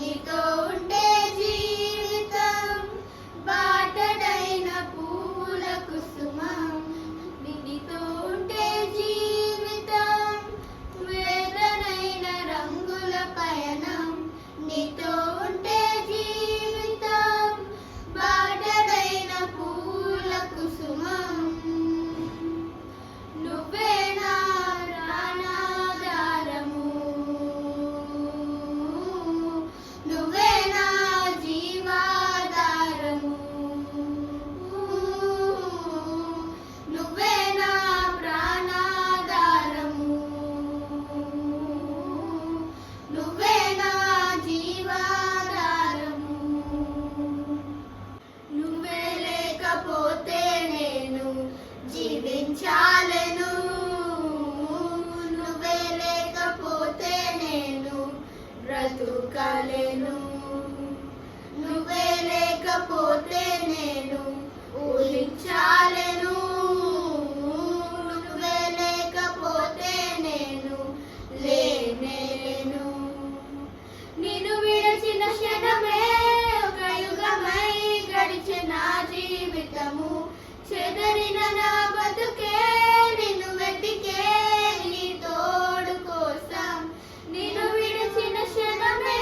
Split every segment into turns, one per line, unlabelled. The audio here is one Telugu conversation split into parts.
నీతో ఉంటే జీవితం బాటడైన పూల కుసుమం. నీతో ఉంటే జీవితం వేదనైన రంగుల పయనం. నీతో ఉంటే జీవితం బాటడైన పూల కుసుమం. నువ్వే నా ప్రాణాధారము, నువ్వే నా జీవాధారము, నువ్వే నా ప్రాణాధారము, నువ్వే నా జీవాధారము. నువ్వే లేకపోతే నేను జీవించాలను, నువ్వే లేకపోతే నేను బ్రతుకలేను. నువ్వే లేకపోతే నేను ఊహించాలను, నువ్వే లేకపోతే నేను లేనేను. నిన్ను విడచిన క్షణమే ఒక యుగమై గడిచే నా జీవితము. చెదరిన నా బతుకే నిన్ను వెతికే నీ తోడు కోసం. నిన్ను విడిచిన క్షణమే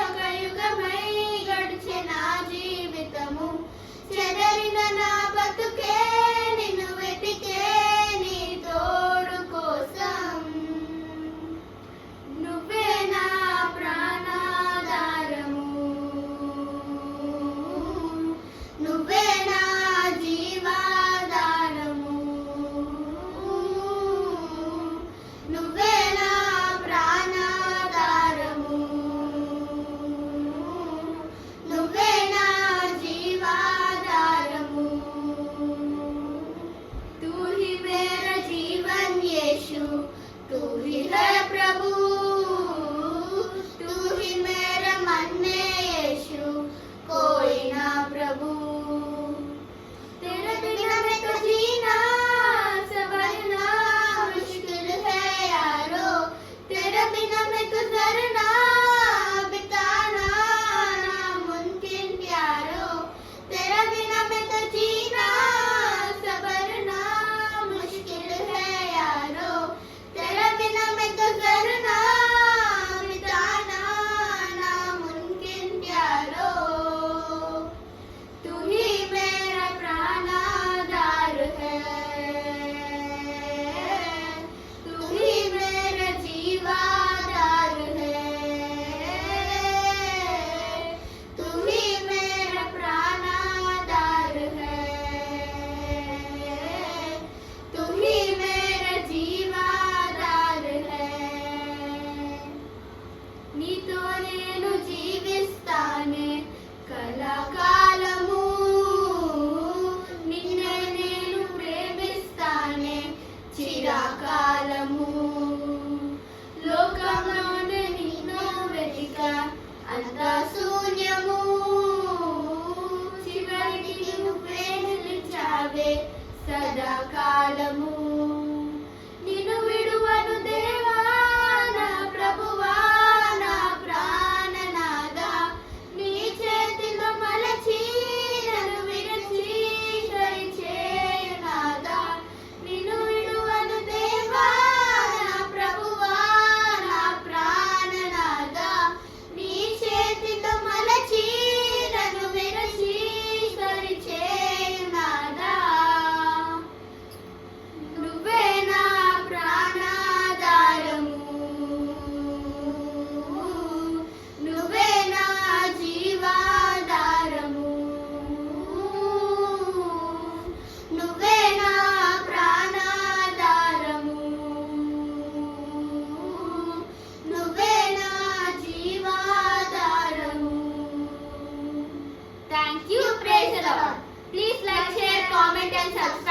ఒక యుగమై గడిచే నా జీవితము. చెదరిన నా బతుకే నిన్ను వెతికే నీ తోడు కోసం. నువ్వే నా ప్రాణాధారము, నువ్వే నా జీవాధారము, నువ్వే నా ప్రాణాధారము, నువ్వే నా జీవాధారము. तू ही मेरा जीवन यीशु, तू ही है प्रभु, तू ही मेरा मन यीशु, कोई ना प्रभु. तेरे बिना मैं तो जीना संवरना मुश्किल है यारो. तेरे बिना मैं तो गुजरना बिताना नामुमकिन प्यारो. तेरे बिना मैं तो जीना संवरना मुश्किल है यारो. तेरे बिना मैं तो गुजरना बिताना नामुमकिन प्यारो. तू ही मेरा प्राणाधार है, तू ही मेरा जीवाधार है, तू ही मेरा प्राणाधार है, तू ही मेरा जीवाधार है. నీతో నేను జీవిస్తానే కలకాలము, నిన్నే నేను ప్రేమిస్తానే చిరకాలము. లోకంలోనే నిన్ను వెతిక అంతా శూన్యము, చివరికి నువ్వే నిలిచావే సదాకాలము. నిన్ను విడువను దేవా నా ప్రభువా నా ప్రాణనాథా. నీ చేతిలో మలచి నన్ను విరచి దరిచేయు నాథా. నిన్ను విడువను దేవా నా ప్రభువా నా ప్రాణనాథా. నీ చేతిలో మలచి నన్ను విరచి దరిచేయు నాథా. నువ్వే నా ప్రాణాధారము, నువ్వే నా జీవాధారము, నువ్వే నా ప్రాణాధారము, నువ్వే నా జీవాధారము. Thank you. Praise the Lord. Please like, share, comment and subscribe.